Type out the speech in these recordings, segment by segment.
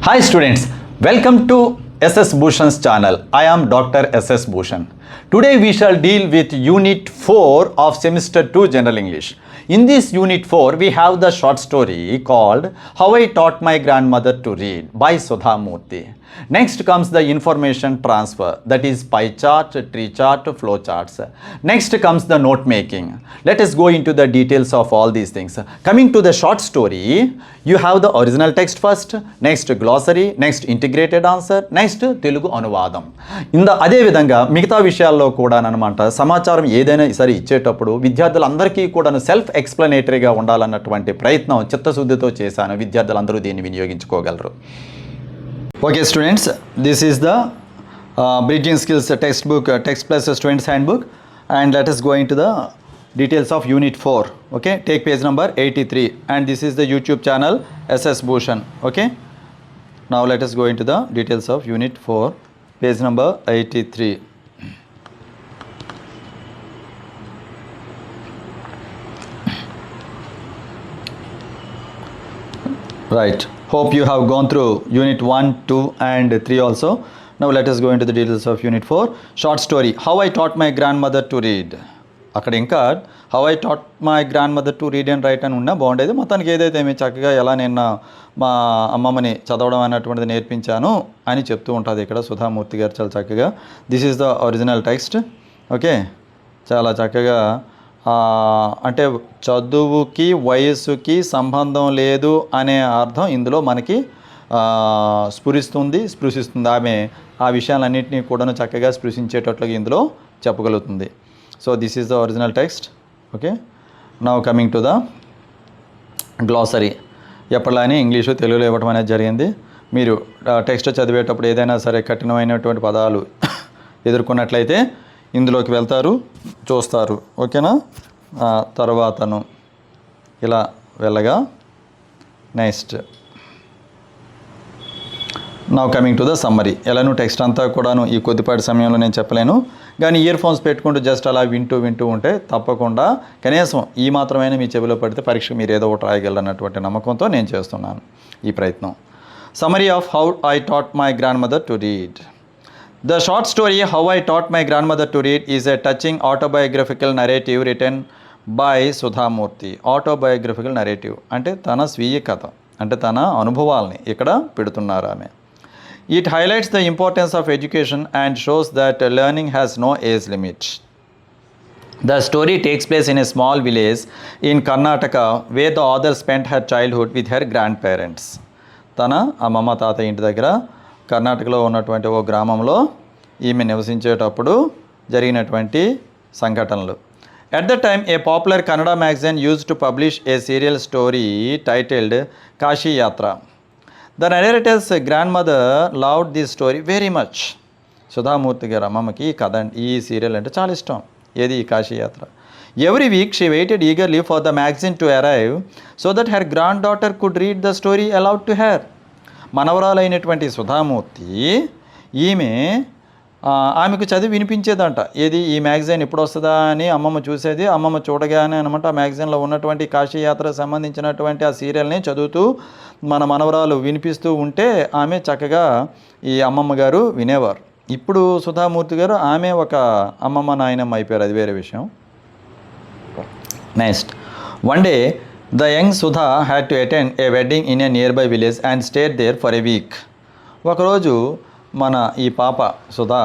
Hi students, welcome to SS Bhushan's channel. I am Dr. SS Bhushan. Today we shall deal with Unit 4 of Semester 2 General English. In this Unit 4 we have the short story called How I Taught My Grandmother to Read by Sudha Murthy. Next comes the information transfer, that is pie chart, tree chart, flow charts. Next comes the note making. Let us go into the details of all these things. Coming to the short story, you have the original text first, next glossary, next integrated answer, next Telugu Anuvadam. అదే విధంగా మిగతా విషయాల్లో కూడా అనమాట సమాచారం ఏదైనా సరే ఇచ్చేటప్పుడు విద్యార్థులందరికీ కూడా సెల్ఫ్ ఎక్స్ప్లెనేటరీగా ఉండాలన్నటువంటి ప్రయత్నం చిత్తశుద్ధితో చేశాను. విద్యార్థులందరూ దీన్ని వినియోగించుకోగలరు. Okay students, this is the Bridging Skills textbook, Text Plus Students Handbook, and let us go into the details of Unit 4. Okay, take page number 83, and this is the YouTube channel SS Bhushan. Okay, now let us go into the details of Unit 4, page number 83. Right. Hope you have gone through Unit 1, 2 and 3 also. Now let us go into the details of Unit 4. Short story. How I taught my grandmother to read. అక్కడ ఇంకా how I taught my grandmother to read and write అని ఉన్నా బాగుండేది. మొత్తానికి ఏదైతే మీ చక్కగా ఎలా నేను మా అమ్మమ్మని చదవడం అనేటువంటిది నేర్పించాను అని చెప్తూ ఉంటుంది ఇక్కడ సుధామూర్తి గారు చాలా చక్కగా. This is the original text. Okay, చాలా చక్కగా అంటే చదువుకి వయస్సుకి సంబంధం లేదు అనే అర్థం ఇందులో మనకి స్పృశిస్తుంది. ఆమె ఆ విషయాలన్నింటినీ కూడా చక్కగా స్పృశించేటట్లుగా ఇందులో చెప్పగలుగుతుంది. So this is the original text. Okay, now coming to the glossary. ఎప్పటిలానే ఇంగ్లీషు తెలుగులో ఇవ్వడం అనేది జరిగింది. మీరు టెక్స్ట్ చదివేటప్పుడు ఏదైనా సరే కఠినమైనటువంటి పదాలు ఎదుర్కొన్నట్లయితే ఇందులోకి వెళ్తారు, చూస్తారు. ఓకేనా, తర్వాతను ఇలా వెళ్ళగా next now coming to the summary. ఎలానూ టెక్స్ట్ అంతా కూడాను ఈ కొద్దిపాటి సమయంలో నేను చెప్పలేను, కానీ ఇయర్ ఫోన్స్ పెట్టుకుంటూ జస్ట్ అలా వింటూ ఉంటే తప్పకుండా కనీసం ఈ మాత్రమైనా మీ చెవిలో పడితే పరీక్ష మీరు ఏదో ఒకటి రాయగలరు అన్నటువంటి నమ్మకంతో నేను చేస్తున్నాను ఈ ప్రయత్నం. Summary of how I taught my grandmother to read. The short story How I Taught My Grandmother to Read is a touching autobiographical narrative written by Sudha Murthy. Autobiographical narrative అంటే తన స్వీయ కథ, అంటే తన అనుభవాల్ని ఇక్కడ పెడుతున్నారు ఆమె. It highlights the importance of education and shows that learning has no age limit. The story takes place in a small village in Karnataka where the author spent her childhood with her grandparents. తన అమ్మమ్మ తాత ఇంటి దగ్గర కర్ణాటకలో ఉన్నటువంటి ఓ గ్రామంలో ఈమె నివసించేటప్పుడు జరిగినటువంటి సంఘటనలు. At the time, a popular Kannada magazine used to publish a serial story titled Kashi Yatra. The narrator's grandmother loved this story very much. Sudha Murty గారు అమ్మమ్మకి ఈ కథ ఈ సీరియల్ అంటే చాలా ఇష్టం. ఏది ఈ కాశీ యాత్ర. Every week she waited eagerly for the magazine to arrive so that her granddaughter could read the story aloud to her. మనవరాలైనటువంటి Sudha Murty ఈమె ఆమెకు చదివి వినిపించేదంట. ఏది ఈ మ్యాగజైన్ ఎప్పుడు వస్తుందా అని అమ్మమ్మ చూసేది. అమ్మమ్మ చూడగానే అనమాట ఆ మ్యాగజైన్లో ఉన్నటువంటి కాశీయాత్రకు సంబంధించినటువంటి ఆ సీరియల్ని చదువుతూ మన మనవరాలు వినిపిస్తూ ఉంటే ఆమె చక్కగా ఈ అమ్మమ్మ గారు వినేవారు. ఇప్పుడు సుధామూర్తి గారు ఆమె ఒక అమ్మమ్మ నాయనమ్మ అయిపోయారు, అది వేరే విషయం. Next, one day the young Sudha had to attend a wedding in a nearby village and stayed there for a week. ఒకరోజు మన ఈ పాప సుధా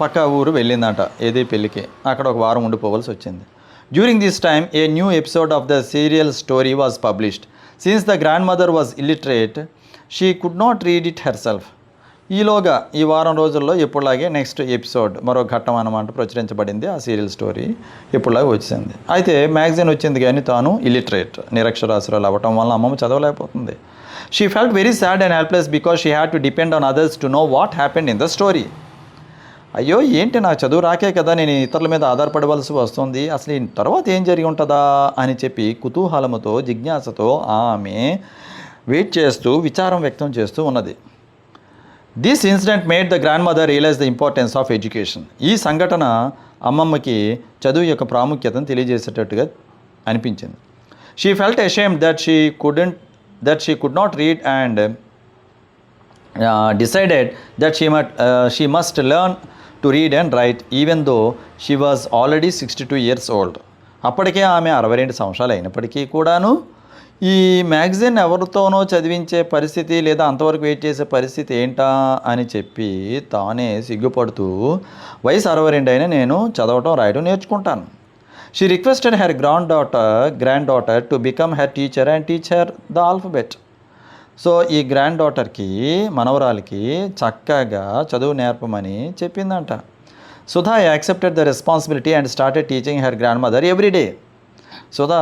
పక్క ఊరు వెళ్ళిందంట ఏది పెళ్ళికి. అక్కడ ఒక వారం ఉండిపోవాల్సి వచ్చింది. During this time a new episode of the serial story was published. Since the grand mother was illiterate she could not read it herself. ఈలోగా ఈ వారం రోజుల్లో ఎప్పుడులాగే నెక్స్ట్ ఎపిసోడ్ మరో ఘట్టం అన్నమాట ప్రచురించబడింది. ఆ సీరియల్ స్టోరీ ఎప్పుడులాగా వచ్చింది. అయితే మ్యాగజైన్ వచ్చింది కానీ తాను ఇలిటరేట్ నిరక్షరాస్యురాలు అవ్వటం వల్ల అమ్మమ్మ చదవలేకపోతుంది. She felt very sad and helpless because she had to depend on others to know what happened in the story. అయ్యో ఏంటి నాకు చదువు రాకే కదా నేను ఇతరుల మీద ఆధారపడవలసి వస్తుంది, అసలు ఈ తర్వాత ఏం జరిగి ఉంటుందా అని చెప్పి కుతూహలముతో జిజ్ఞాసతో ఆమె వెయిట్ చేస్తూ విచారం వ్యక్తం చేస్తూ ఉన్నది. This incident made the grand mother realise the importance of education. ఈ సంఘటన అమ్మమ్మకి చదువు యొక్క ప్రాముఖ్యతను తెలియజేసేటట్టుగా అనిపించింది. She felt ashamed that she could not read and decided that she must learn to read and write even though she was already 62 years old. అప్పటికే ఆమె 62 సంవత్సరాలు అయినప్పటికీ కూడాను ఈ మ్యాగజైన్ ఎవరితోనో చదివించే పరిస్థితి లేదా అంతవరకు వెయిట్ చేసే పరిస్థితి ఏంటా అని చెప్పి తానే సిగ్గుపడుతూ వయసు 62 అయినా నేను చదవటం రాయడం నేర్చుకుంటాను. She requested her grand daughter to become her teacher and teach her the alphabet. So ఈ గ్రాండ్ డాటర్కి మనవరాలకి చక్కగా చదువు నేర్పమని చెప్పిందంట. Sudha accepted the responsibility and started teaching her grand mother every day. Sudha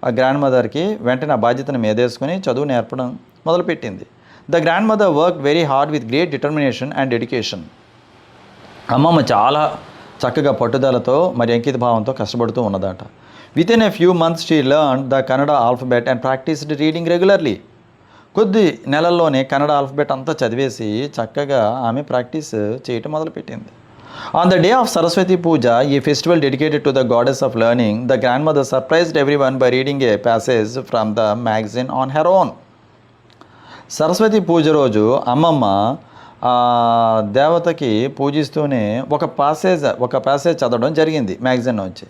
ఆ గ్రాండ్ మదర్కి వెంటనే ఆ బాధ్యతను మీదేసుకుని చదువు నేర్పడం మొదలుపెట్టింది. The grand mother work very hard with great determination and dedication. అమ్మమ్మ చాలా చక్కగా పట్టుదలతో మరి అంకిత భావంతో కష్టపడుతూ ఉన్నదట. Within a few months she learn the Kannada alphabet and practised reading regularly. కొద్ది నెలల్లోనే కన్నడ ఆల్ఫబెట్ అంతా చదివేసి చక్కగా ఆమె ప్రాక్టీస్ చేయటం మొదలుపెట్టింది. On the day of Saraswati Puja, ఈ festival dedicated to the goddess of learning, the grand mother surprised everyone by reading a passage from the magazine on her own. Saraswati Puja రోజు అమ్మమ్మ దేవతకి పూజిస్తూనే ఒక ప్యాసేజ్ చదవడం జరిగింది మ్యాగజైన్ నుంచి.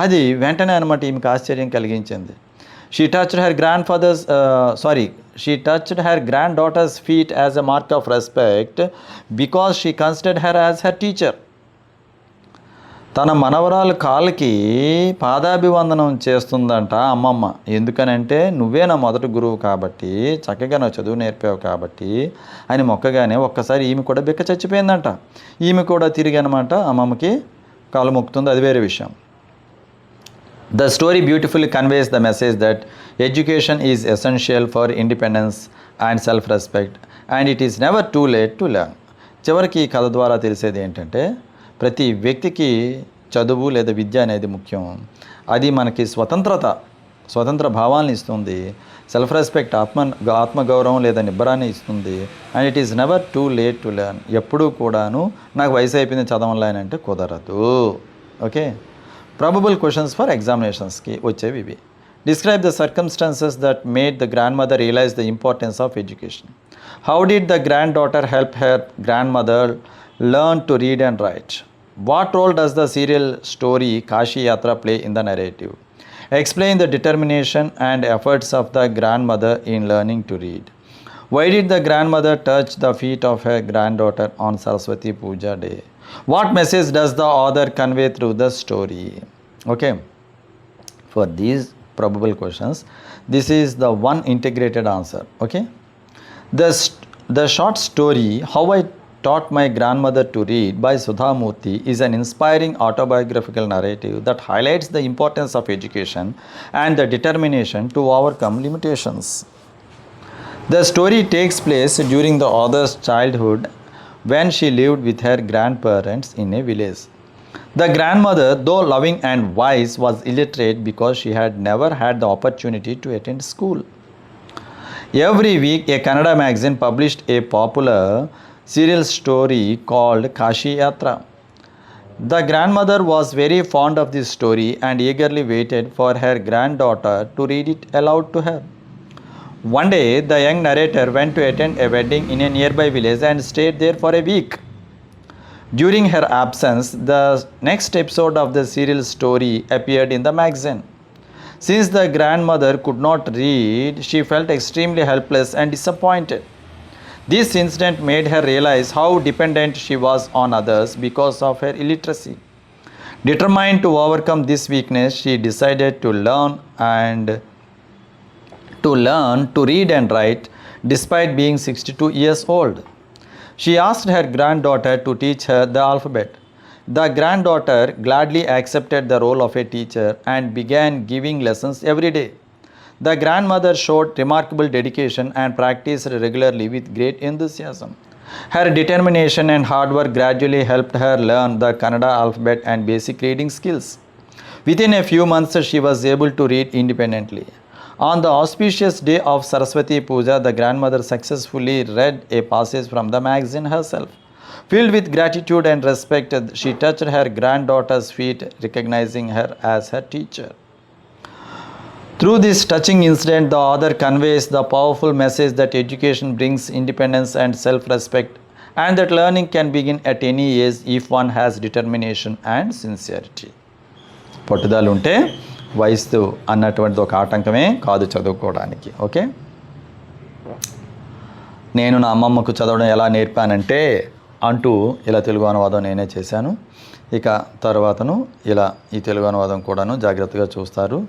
అది వెంటనే అనమాట ఈమెకు ఆశ్చర్యం కలిగించింది. She touched her granddaughter's feet as a mark of respect because she considered her as her teacher. తన మనవరాలు కాళ్ళకి పాదాభివందనం చేస్తుందంట అమ్మమ్మ. ఎందుకనంటే నువ్వే నా మొదటి గురువు కాబట్టి, చక్కగా నా చదువు నేర్పావు కాబట్టి అని మొక్కగానే ఒక్కసారి ఈమె కూడా బిక్క చచ్చిపోయిందంట. ఈమె కూడా తిరిగి అనమాట అమ్మమ్మకి కాలు మొక్కుతుంది. అది వేరే విషయం. The story beautifully conveys the message that education is essential for independence and self-respect and it is never too late to learn. చివరికి ఈ కథ ద్వారా తెలిసేది ఏంటంటే ప్రతి వ్యక్తికి చదువు లేదా విద్య అనేది ముఖ్యం. అది మనకి స్వతంత్ర భావాన్ని ఇస్తుంది, సెల్ఫ్ రెస్పెక్ట్ ఆత్మగౌరవం లేదా నిబ్బరాన్ని ఇస్తుంది. And it is never too late to learn. ఎప్పుడూ కూడాను నాకు వయసు అయిపోయింది చదవాలని అంటే కుదరదు. ఓకే, ప్రాబబుల్ క్వశ్చన్స్ ఫర్ ఎగ్జామినేషన్స్కి వచ్చేవి ఇవి. Describe the circumstances that made the grand mother realise the importance of education. How did the grand daughter help her grand mother learn to read and write? What role does the serial story Kashi Yatra play in the narrative? Explain the determination and efforts of the grand mother in learning to read. Why did the grandmother touch the feet of her granddaughter on Saraswati Puja day? What message does the author convey through the story? Okay, for these probable questions, this is the one integrated answer. Okay, the short story How I Taught My Grandmother to Read by Sudha Murthy is an inspiring autobiographical narrative that highlights the importance of education and the determination to overcome limitations. The story takes place during the author's childhood when she lived with her grandparents in a village. The grandmother, though loving and wise, was illiterate because she had never had the opportunity to attend school. Every week, a Kannada magazine published a popular serial story called Kashi Yatra. The grandmother was very fond of this story and eagerly waited for her granddaughter to read it aloud to her. One day, the young narrator went to attend a wedding in a nearby village and stayed there for a week. During her absence, the next episode of the serial story appeared in the magazine. Since the grandmother could not read, she felt extremely helpless and disappointed. This incident made her realize how dependent she was on others because of her illiteracy. Determined to overcome this weakness, she decided to learn to read and write despite being 62 years old. She asked her granddaughter to teach her the alphabet. The granddaughter gladly accepted the role of a teacher and began giving lessons every day. The grandmother showed remarkable dedication and practiced regularly with great enthusiasm. Her determination and hard work gradually helped her learn the Kannada alphabet and basic reading skills. Within a few months, she was able to read independently. On the auspicious day of Saraswati Puja, the grandmother successfully read a passage from the magazine herself. Filled with gratitude and respect, she touched her granddaughter's feet, recognizing her as her teacher. Through this touching incident, the author conveys the powerful message that education brings independence and self-respect, and that learning can begin at any age if one has determination and sincerity. పట్టుదల ఉంటే వయసు అన్నటువంటిది ఒక ఆటంకమే కాదు చదువుకోవడానికి. Okay, నేను నా అమ్మమ్మకు చదవడం ఎలా నేర్పానంటే అంటూ ఇలా తెలుగు అనువాదం నేనే చేశాను. ఇక తర్వాతను ఇలా ఈ తెలుగు అనువాదం కూడాను జాగ్రత్తగా చూస్తారు.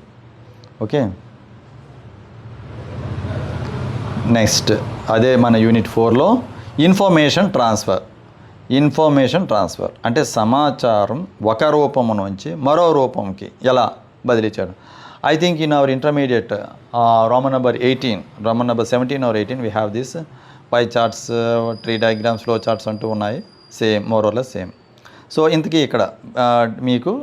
ఓకే, నెక్స్ట్ అదే మన యూనిట్ 4లో ఇన్ఫర్మేషన్ ట్రాన్స్ఫర్ అంటే సమాచారం ఒక రూపము నుంచి మరో రూపంకి ఎలా బదిలీ చేయడం. I think in our intermediate Roman number 17 or 18 we have this pi charts, tree diagrams, flow charts అంటూ ఉన్నాయి. Same, మోరోలెస్ same. సో ఇంతకీ ఇక్కడ మీకు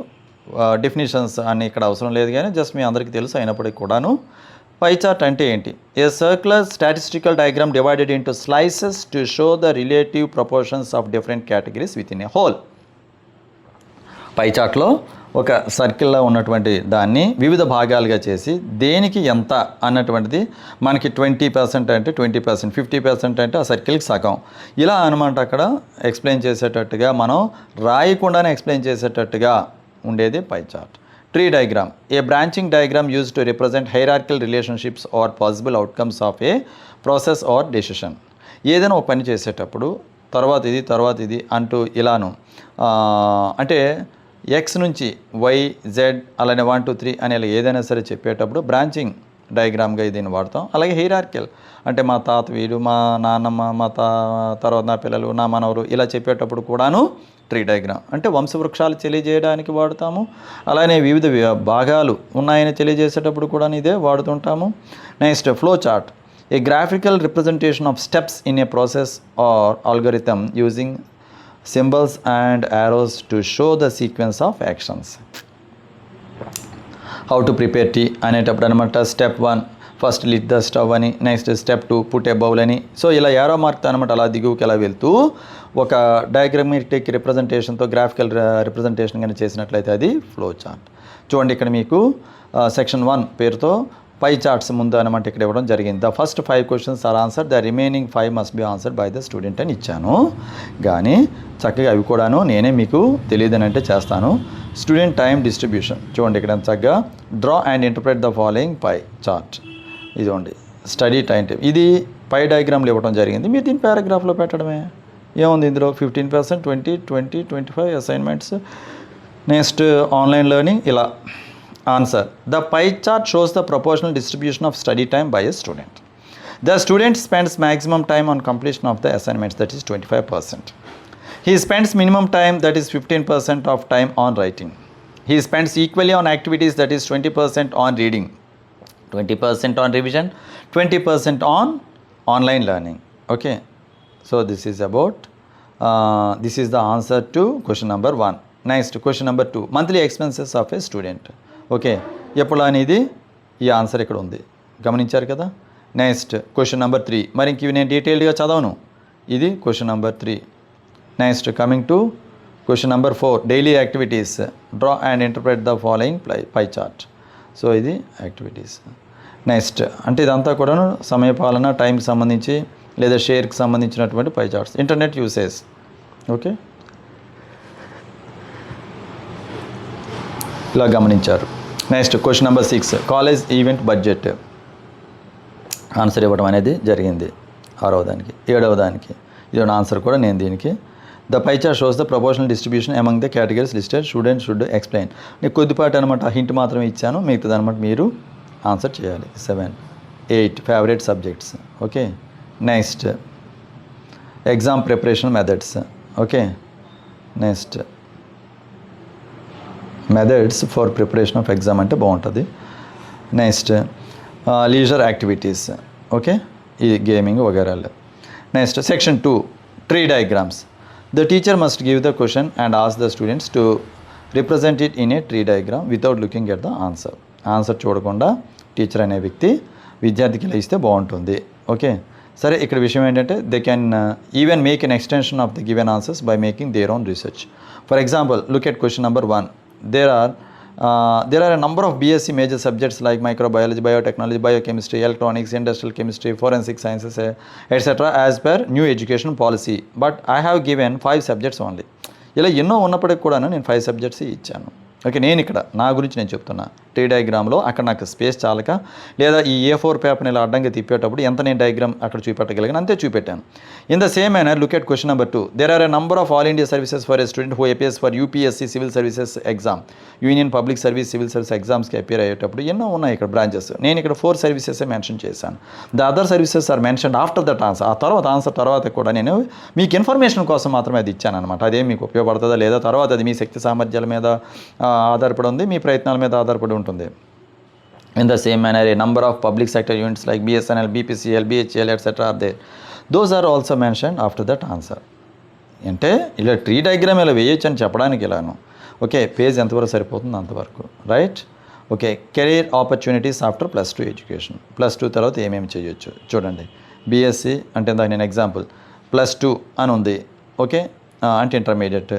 డెఫినేషన్స్ అన్నీ ఇక్కడ అవసరం లేదు, కానీ జస్ట్ మీ అందరికీ తెలుసు అయినప్పటికీ కూడాను పై చార్ట్ అంటే ఏంటి? A circular statistical diagram divided into slices to show the relative proportions of different categories within a whole. Pie చార్ట్లో ఒక సర్కిల్లో ఉన్నటువంటి దాన్ని వివిధ భాగాలుగా చేసి దేనికి ఎంత అన్నటువంటిది మనకి 20% అంటే 20%, 50% అంటే ఆ సర్కిల్కి సగం, ఇలా అనమాట అక్కడ ఎక్స్ప్లెయిన్ చేసేటట్టుగా, మనం రాయకుండానే ఎక్స్ప్లెయిన్ చేసేటట్టుగా ఉండేది pie chart. Tree diagram, a branching diagram use to represent hierarchical relationships or possible outcomes of a process or decision. ఏదైనా ఒక పని చేసేటప్పుడు తర్వాత ఇది అంటూ ఇలాను అంటే ఎక్స్ నుంచి వై జెడ్ అలానే 1 2 3 అని ఏదైనా సరే చెప్పేటప్పుడు బ్రాంచింగ్ డయాగ్రామ్గా దీన్ని వాడతాం. అలాగే హైరార్కికల్ అంటే మా తాత వీడు, మా నాన్నమ్మ, మా తర్వాత నా పిల్లలు, నా మనవరు, ఇలా చెప్పేటప్పుడు కూడాను ట్రీ డయాగ్రామ్ అంటే వంశవృక్షాలు తెలియజేయడానికి వాడుతాము. అలానే వివిధ భాగాలు ఉన్నాయని తెలియజేసేటప్పుడు కూడా ఇదే వాడుతుంటాము. Next flow chart, a graphical representation of steps in a process or algorithm using symbols and arrows to show the sequence of actions. How to prepare tea అనేటప్పుడు అనమాట step 1 first lit the stove అని, next step 2 put a bowl అని. So ఇలా arrow mark అనమాట అలా దిగువకి ఎలా వెళ్తూ ఒక డయాగ్రామెటిక్ రిప్రజెంటేషన్తో గ్రాఫికల్ రిప్రజెంటేషన్ కానీ చేసినట్లయితే అది ఫ్లో చార్ట్. చూడండి ఇక్కడ మీకు సెక్షన్ 1 పేరుతో పై చార్ట్స్ ముందు అనమాట ఇక్కడ ఇవ్వడం జరిగింది. The first 5 questions are answer, the remaining 5 must be answered by the student అని ఇచ్చాను. కానీ చక్కగా అవి కూడాను నేనే మీకు తెలియదని అంటే చేస్తాను. స్టూడెంట్ టైం డిస్ట్రిబ్యూషన్ చూడండి ఇక్కడ చక్కగా draw and interpret the following pie chart. ఇదిగోండి స్టడీ టైం టేబుల్, ఇది పై డయాగ్రామ్లు ఇవ్వడం జరిగింది. మీరు దీన్ని పారాగ్రాఫ్లో పెట్టడమే. ఏముంది ఇందులో 15%, 20, 20, 25 అసైన్మెంట్స్. Next online learning. ఇలా answer, the pie chart shows the proportional distribution of study time by a student. The student spends maximum time on completion of the assignments, that is 25%. He spends minimum time, that is 15% of time on writing. He spends equally on activities, that is 20% on reading, 20% on revision, 20% on online learning. Okay, so this is about this is the answer to question number 1. Next question number 2, monthly expenses of a student. Okay, ఎప్పుడు అనేది ఈ answer ఇక్కడ ఉంది, గమనించారు కదా. Next question number 3, మరి ఇంక ఇవి నేను డీటెయిల్డ్గా చదవను, ఇది question number 3. Next coming to question number 4, daily activities, draw and interpret the following pie chart. So ఇది యాక్టివిటీస్. నెక్స్ట్ అంటే ఇదంతా కూడాను సమయపాలన, టైంకి సంబంధించి లేదా షేర్కి సంబంధించినటువంటి పై చార్ట్స్. Internet usage. ఓకే, ఇలా గమనించారు. Next question number 6, college event budget. Answer ఇవ్వడం అనేది జరిగింది 6వ దానికి, 7వ దానికి. ఇది ఆన్సర్ కూడా నేను దీనికి. The pie chart shows the proportional distribution among the categories listed, student should explain. నేను కొద్దిపాటి అనమాట హింట్ మాత్రమే ఇచ్చాను, మిగతాది అనమాట మీరు ఆన్సర్ చేయాలి. 7, 8 favourite subjects. Okay, next exam preparation methods. Okay, next methods for preparation of exam అంటే బాగుంటుంది. Next leisure activities. ఓకే, ఈ గేమింగ్ వగేరాలు. Next section 2, tree diagrams. The teacher must give the question and ask the students to represent it in a tree diagram without looking at the answer. Answer చూడకుండా teacher అనే వ్యక్తి విద్యార్థికి ఇలా ఇస్తే బాగుంటుంది. Okay, సరే ఇక్కడ విషయం ఏంటంటే they can even make an extension of the given answers by making their own research. For example look at question number 1. There are There are a number of BSc major subjects like microbiology, biotechnology, biochemistry, electronics, industrial chemistry, forensic sciences, etc. as per new education policy. But I have given 5 subjects only. ఇలా ఎన్నో ఉన్నప్పటికి కూడా నేను 5 subjects ఇచ్చాను. Okay, నేను ఇక్కడ నా గురించి నేను చెప్తున్నా. ట్రీ డయాగ్రామ్లో అక్కడ నాకు స్పేస్ చాలక, లేదా ఈ A4 పేపర్ని ఇలా అడ్డంగా తిప్పేటప్పుడు ఎంత నేను డయాగ్రామ్ అక్కడ చూపెట్టగలిగాను అంతే చూపెట్టాను. In the same manner look at question number 2. There are a number of all India services for a student who appears for UPSC civil services exam, union public service civil service ఎగ్జామ్స్కి appear అయ్యేటప్పుడు ఎన్నో ఉన్నాయి ఇక్కడ branches. నేను ఇక్కడ 4 services mention చేశాను. The other services are mention after that answer. ఆ తర్వాత ఆన్సర్ తర్వాత కూడా నేను మీకు ఇన్ఫర్మేషన్ కోసం మాత్రమే అది ఇచ్చాను అనమాట. అదేం మీకు ఉపయోగపడుతుందా లేదా తర్వాత అది మీ శక్తి సామర్థ్యాల మీద ఆధారపడి ఉంది, మీ ప్రయత్నాల మీద ఆధారపడి ఉంటుంది. In the same manner, a number of public sector units like BSNL, BPCL, BHEL, etc. are there. Those are also mentioned after that answer. అంటే ఇలా ట్రీ డయాగ్రామ్ ఇలా వేయొచ్చు అని చెప్పడానికి ఇలాను. ఓకే, పేజ్ ఎంతవరకు సరిపోతుంది అంతవరకు, right? Okay, career opportunities after +2 education. +2 తర్వాత ఏమేమి చేయొచ్చు చూడండి. BSc అంటే దానికి నేను ఎగ్జాంపుల్, +2 అని ఉంది. ఓకే, అంటే intermediate,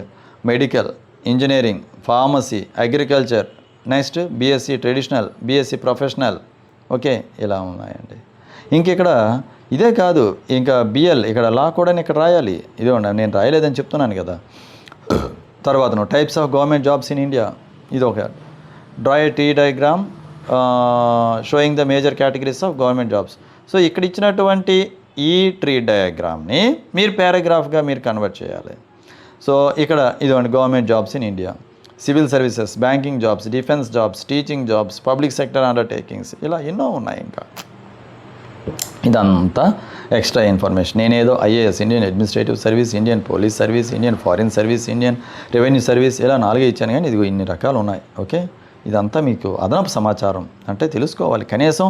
medical, engineering, pharmacy, agriculture, next BSc traditional, BSc professional. Okay, ఇలా ఉన్నాయండి. ఇంక ఇక్కడ ఇదే కాదు, ఇంకా BL ఇక్కడ లా కూడా ఇక్కడ రాయాలి. ఇదే ఉండాలి, నేను రాయలేదని చెప్తున్నాను కదా. తర్వాత types of government jobs in India, ఇది ఒక draw A tree diagram showing the major categories of government jobs. So ఇక్కడ ఇచ్చినటువంటి ఈ ట్రీ డయాగ్రామ్ని మీరు పారాగ్రాఫ్గా మీరు కన్వర్ట్ చేయాలి. సో ఇక్కడ ఇదిగోండి government jobs in India, civil services, banking jobs, defence jobs, teaching jobs, public sector undertakings, ఇలా ఎన్నో ఉన్నాయి. ఇంకా ఇదంతా ఎక్స్ట్రా ఇన్ఫర్మేషన్. నేనేదో IAS, Indian administrative service, Indian police service, Indian foreign service, Indian revenue service, ఇలా 4 ఇచ్చాను. కానీ ఇదిగో ఇన్ని రకాలు ఉన్నాయి. ఓకే, ఇదంతా మీకు అదనపు సమాచారం అంటే తెలుసుకోవాలి. కనీసం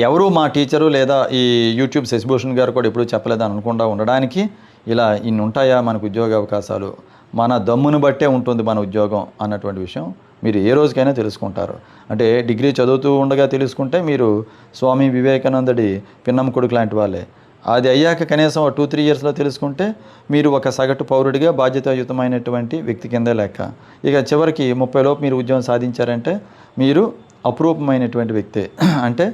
ఎవరు మా టీచరు లేదా ఈ యూట్యూబ్ శశిభూషణ్ గారు కూడా ఎప్పుడూ చెప్పలేదని అనుకుండా ఉండడానికి ఇలా ఇన్ని ఉంటాయా మనకు ఉద్యోగ అవకాశాలు, మన దమ్మును బట్టే ఉంటుంది మన ఉద్యోగం అన్నటువంటి విషయం మీరు ఏ రోజుకైనా తెలుసుకుంటారు. అంటే డిగ్రీ చదువుతూ ఉండగా తెలుసుకుంటే మీరు స్వామి వివేకానందుడి పిన్నమ్మ కొడుకు లాంటి వాళ్ళే. అది అయ్యాక కనీసం 2-3 ఇయర్స్లో తెలుసుకుంటే మీరు ఒక సగటు పౌరుడిగా బాధ్యతాయుతమైనటువంటి వ్యక్తి కిందే లెక్క. ఇక చివరికి 30 లోపు మీరు ఉద్యోగం సాధించారంటే మీరు అపురూపమైనటువంటి వ్యక్తే. అంటే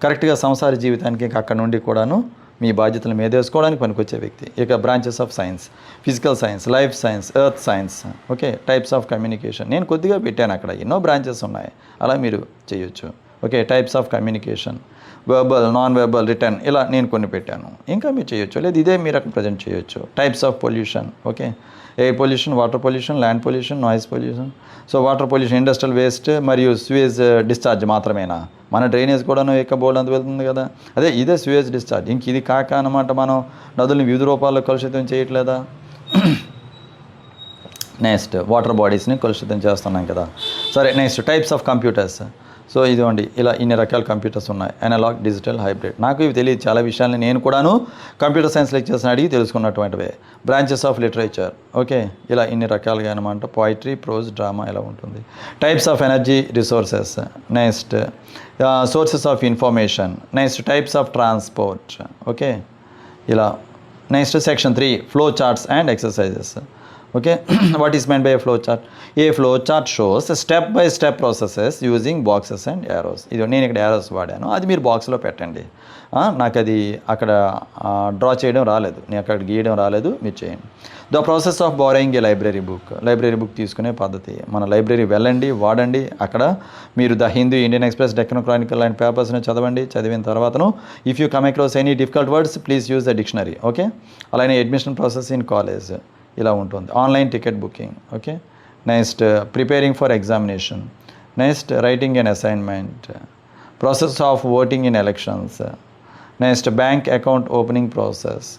కరెక్ట్గా సంసార జీవితానికి అక్కడ నుండి కూడాను మీ బాధ్యతలు మీదేసుకోవడానికి పనికొచ్చే వ్యక్తి. ఇక branches of science, physical science, life science, earth science. Okay, types of communication నేను కొద్దిగా పెట్టాను, అక్కడ ఎన్నో బ్రాంచెస్ ఉన్నాయి, అలా మీరు చేయొచ్చు. Okay, types of communication, verbal, non verbal, return, ఇలా నేను కొన్ని పెట్టాను. ఇంకా మీరు చేయొచ్చు, లేదు ఇదే మీరు అక్కడ ప్రజెంట్ చేయొచ్చు. Types of pollution, okay, air pollution, water pollution, land pollution, noise pollution. So water pollution, industrial waste మరియు స్యూయేజ్ డిశ్చార్జ్ మాత్రమేనా? మన డ్రైనేజ్ కూడా బోర్డు అంత వెళ్తుంది కదా, అదే ఇదే స్యూయేజ్ డిశ్చార్జ్. ఇంక ఇది కాక అన్నమాట మనం నదుల్ని వివిధ రూపాల్లో కలుషితం చేయట్లేదా? నెక్స్ట్ వాటర్ బాడీస్ని కలుషితం చేస్తున్నాం కదా. సరే, next types of computers. So ఇదిగోండి ఇలా ఇన్ని రకాల కంప్యూటర్స్ ఉన్నాయి, అనలాగ్, డిజిటల్, హైబ్రిడ్. నాకు ఇవి తెలియదు, చాలా విషయాలని నేను కూడాను కంప్యూటర్ సైన్స్ లెక్చర్స్ని అడిగి తెలుసుకున్నటువంటివే. బ్రాంచెస్ ఆఫ్ లిటరేచర్, ఓకే, ఇలా ఇన్ని రకాలుగా అనమాట. పోయిటరీ, ప్రోజ్, డ్రామా ఇలా ఉంటుంది. Types of energy resources, next sources of information, next types of transport. Okay, ఇలా next section 3 flow charts and exercises. Okay, what is meant by a flow chart? A flow chart shows step by step processes using boxes and arrows. ఇది నేను ఇక్కడ arrows వాడాను, అది మీరు బాక్స్లో పెట్టండి. నాకు అది అక్కడ డ్రా చేయడం రాలేదు, నేను అక్కడ గీయడం రాలేదు, మీరు చేయండి. The process of borrowing a library book తీసుకునే పద్ధతి. మన లైబ్రరీ వెళ్ళండి, వాడండి. అక్కడ మీరు the Hindu, Indian Express, Deccan Chronicle లాంటి పేపర్స్ని చదవండి. చదివిన తర్వాతను if you come across any difficult words please use the dictionary. Okay, అలానే అడ్మిషన్ ప్రాసెస్ ఇన్ కాలేజ్ ఇలా ఉంటుంది. Online ticket booking. Okay, next preparing for examination, next writing and assignment, process of voting in elections, next bank account opening process.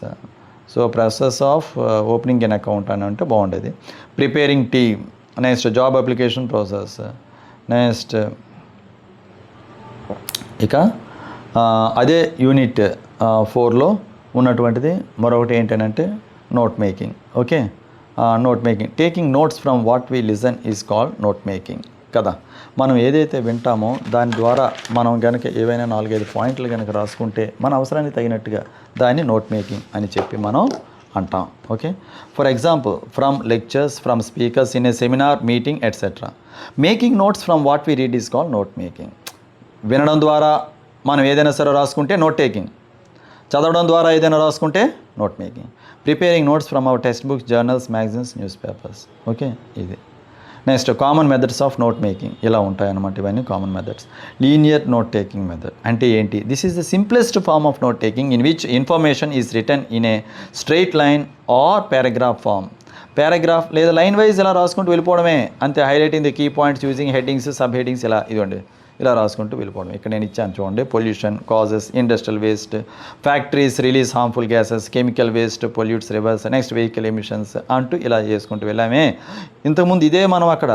So process of opening N account అని అంటే బాగుండేది. Preparing team, next job application process, next ఇక అదే unit 4లో ఉన్నటువంటిది మరొకటి ఏంటంటే note making. Okay, note making, taking notes from what we listen is called note making కదా. మనం ఏదైతే వింటామో దాని ద్వారా మనం కనుక ఏవైనా 4-5 పాయింట్లు కనుక రాసుకుంటే మన అవసరానికి తగినట్టుగా దాన్ని నోట్ మేకింగ్ అని చెప్పి మనం అంటాం. Okay, for example from lectures, from speakers in a seminar, meeting etcetera. Making notes from what we read is called note making. వినడం ద్వారా మనం ఏదైనా సరే రాసుకుంటే నోట్ టేకింగ్, చదవడం ద్వారా ఏదైనా రాసుకుంటే note making. Preparing notes from our textbooks, journals, magazines, newspapers. Okay, ఇది next common methods of note making. ఇలా ఉంటాయన్నమాట, ఇవన్నీ common methods. Linear note taking method అంటే ఏంటి? This is the simplest form of note taking in which information is return in a straight line or paragraph form. Paragraph లేదా line wise ఇలా రాసుకుంటూ వెళ్ళిపోవడమే అంతే. Highlighting the key points using headings, sub headings, ఇలా ఇదిగోండి ఇలా రాసుకుంటూ వెళ్ళిపోవడం. ఇక్కడ నేను ఇచ్చాను చూడండి, pollution causes, industrial waste, factories release harmful gases, chemical waste pollutes rivers, next vehicle emissions అంటూ ఇలా చేసుకుంటూ వెళ్ళామే. ఇంతకుముందు ఇదే మనం అక్కడ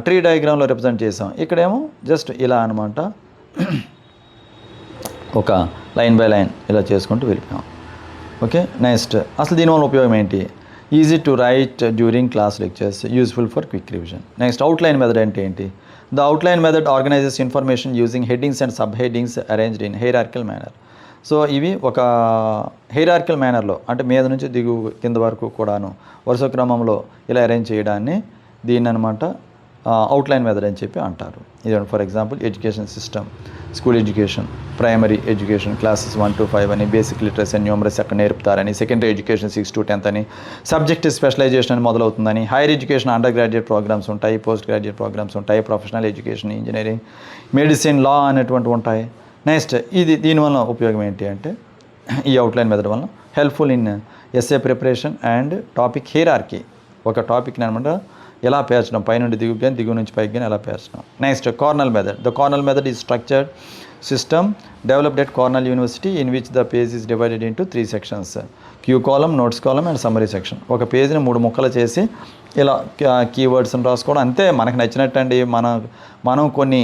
ట్రీ డయాగ్రామ్లో రిప్రజెంట్ చేసాం. ఇక్కడేమో జస్ట్ ఇలా అనమాట, ఒక లైన్ బై లైన్ ఇలా చేసుకుంటూ వెళ్ళిపోయాం. ఓకే, నెక్స్ట్ అసలు దీనివల్ల ఉపయోగం ఏంటి? Easy to right during class lectures, useful for quick revision. Next outline method అంటే ఏంటి? The outline method organizes information using headings and subheadings arranged in hierarchical manner. So ఇవి ఒక హైరార్కికల్ మేనర్లో, అంటే మీద నుంచి దిగు కింద వరకు కూడాను వరుస క్రమంలో ఇలా అరేంజ్ చేయడాన్ని దీన్ని అనమాట అవుట్లైన్ మెథడ్ అని చెప్పి అంటారు. ఇది for example education system, school education, primary education classes 1 to 5 అని, బేసిక్ లిటరసీ అండ్ న్యూమరసీ అక్కడ నేర్పుతారని, సెకండరీ ఎడ్యుకేషన్ 6 to 10th అని, సబ్జెక్ట్ స్పెషలైజేషన్ అని మొదలవుతుందని, higher education undergraduate programmes ఉంటాయి, పోస్ట్ గ్రాడ్యుయేట్ ప్రోగ్రామ్స్ ఉంటాయి, professional education, engineering, medicine, law అనేటువంటివి ఉంటాయి. Next ఇది దీనివల్ల ఉపయోగం ఏంటి అంటే, ఈ అవుట్లైన్ మెథడ్ వల్ల helpful in essay preparation and topic hierarchy. ఒక టాపిక్ని అనమాట ఎలా పేర్చడం, పైనుండి దిగు కానీ దిగు నుంచి పైకి కానీ ఎలా పేర్చడం. Next Cornell method. The Cornell method is structured system developed at Cornell university in which the page is divided into 3 sections, cue column, notes column and summary section. ఒక పేజ్ని 3 ముక్కలు చేసి ఇలా కీవర్డ్స్ని రాసుకోవడం అంతే. మనకు నచ్చినట్టు అండి, మనం కొన్ని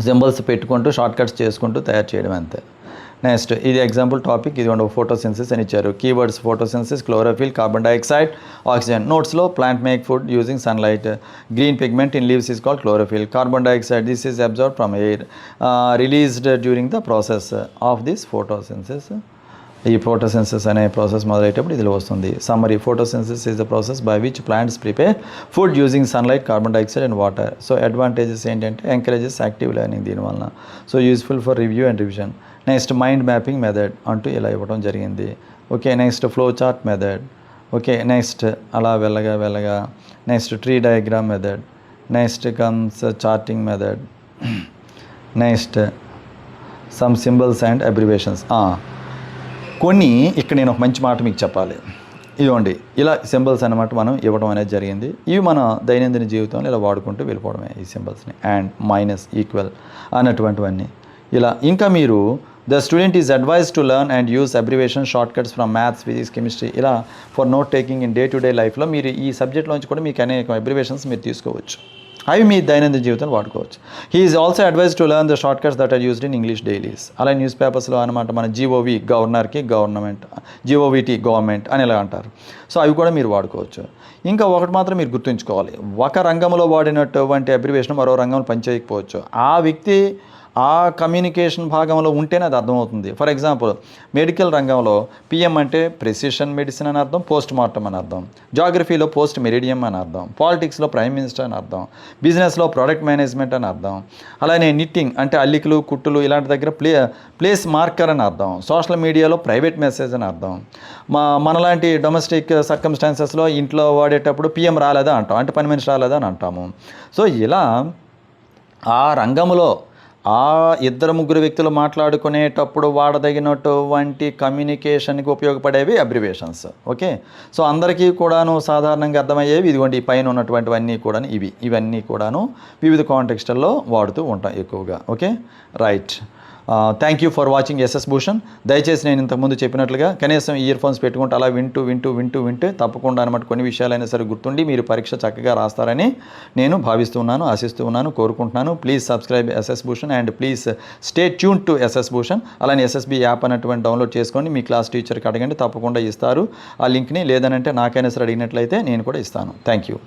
సింబల్స్ పెట్టుకుంటూ షార్ట్ కట్స్ చేసుకుంటూ తయారు చేయడం అంతే. నెక్స్ట్ ఇది ఎగ్జాంపుల్ టాపిక్, ఇది ఫోటోసిన్సిస్ అని ఇచ్చారు. Keywords photosynthesis, chlorophyll, carbon dioxide, oxygen. నోట్స్లో plant make food using sunlight, green pigment in leaves is called chlorophyll, carbon dioxide this is observed from air, released during the process of this photosynthesis. ఈ photosynthesis అనే process మొదలయ్యేటప్పుడు ఇది వస్తుంది. Summary, photosynthesis is the process by which plants prepare food using sunlight, carbon dioxide and water. So advantages ఏంటంటే encourages active learning దీనివల్ల, so useful for review and revision. Next mind mapping method అంటూ ఇలా ఇవ్వడం జరిగింది. Okay, next flow chart method. Okay, next అలా వెళ్ళగా next tree diagram method. Next comes charting method. Next some symbols and abbreviations. కొన్ని ఇక్కడ నేను ఒక మంచి మాట మీకు చెప్పాలి. ఇదిగోండి ఇలా సింబల్స్ అన్నమాట మనం ఇవ్వడం అనేది జరిగింది. ఇవి మన దైనందిన జీవితంలో ఇలా వాడుకుంటూ వెళ్ళిపోవడమే ఈ సింబల్స్ని. అండ్, మైనస్, ఈక్వల్ అన్నటువంటివన్నీ ఇలా. ఇంకా మీరు the student is advise to learn and use abbreviation shortcuts from maths, physics, chemistry ఇలా for note taking in day to day లైఫ్లో. మీరు ఈ సబ్జెక్ట్లోంచి కూడా మీకు అనేక అబ్రివేషన్స్ మీరు తీసుకోవచ్చు, అవి మీ దైనందిన జీవితంలో వాడుకోవచ్చు. He is also advise to learn the shortcuts that are used in English dailies. అలా న్యూస్ పేపర్స్లో అనమాట మన జీఓవి గవర్నర్కి గవర్నమెంట్, జీఓవిటీ గవర్నమెంట్ అని ఇలా అంటారు. సో అవి కూడా మీరు వాడుకోవచ్చు. ఇంకా ఒకటి మాత్రం మీరు గుర్తుంచుకోవాలి, ఒక రంగంలో వాడినటువంటి అబ్రివేషన్ మరో రంగంలో పనిచేయకపోవచ్చు. ఆ వ్యక్తి ఆ కమ్యూనికేషన్ భాగంలో ఉంటేనే అది అర్థమవుతుంది. ఫర్ ఎగ్జాంపుల్ మెడికల్ రంగంలో పిఎం అంటే ప్రెసిషన్ మెడిసిన్ అని అర్థం, పోస్ట్ మార్టం అని అర్థం. జాగ్రఫీలో పోస్ట్ మెరిడియం అని అర్థం. పాలిటిక్స్లో ప్రైమ్ మినిస్టర్ అని అర్థం. బిజినెస్లో ప్రోడక్ట్ మేనేజ్మెంట్ అని అర్థం. అలానే నిట్టింగ్ అంటే అల్లికలు, కుట్టులు ఇలాంటి దగ్గర ప్లేస్ మార్కర్ అని అర్థం. సోషల్ మీడియాలో ప్రైవేట్ మెసేజ్ అని అర్థం. మనలాంటి డొమెస్టిక్ సర్కమ్స్టాన్సెస్లో ఇంట్లో వాడేటప్పుడు పిఎం రాలేదా అంటాం, అంటే పని మనిషి రాలేదా అని అంటాము. సో ఇలా ఆ రంగంలో ఆ 2-3 వ్యక్తులు మాట్లాడుకునేటప్పుడు వాడదగినటువంటి కమ్యూనికేషన్కి ఉపయోగపడేవి అబ్రివేషన్స్. ఓకే, సో అందరికీ కూడాను సాధారణంగా అర్థమయ్యేవి ఇదిగోండి ఈ పైన ఉన్నటువంటివన్నీ కూడా ఇవన్నీ కూడాను వివిధ కాంటెక్స్టల్లో వాడుతూ ఉంటాం ఎక్కువగా. Okay, right. Thank you for watching SS Bhushan. దయచేసి నేను ఇంతకుముందు చెప్పినట్లుగా కనీసం ఇయర్ ఫోన్స్ పెట్టుకుంటూ అలా వింటూ తప్పకుండా అనమాట కొన్ని విషయాలైనా సరే గుర్తుండి మీరు పరీక్ష చక్కగా రాస్తారని నేను భావిస్తున్నాను, ఆశిస్తూ ఉన్నాను, కోరుకుంటున్నాను. Please subscribe SS Bhushan and please stay tune to SS Bhushan. అలానే ఎస్ఎస్బి యాప్ అనేటువంటి డౌన్లోడ్ చేసుకోండి. మీ క్లాస్ టీచర్కి అడగండి, తప్పకుండా ఇస్తారు ఆ లింక్ని. లేదనంటే నాకైనా సరే అడిగినట్లయితే నేను కూడా ఇస్తాను. Thank you.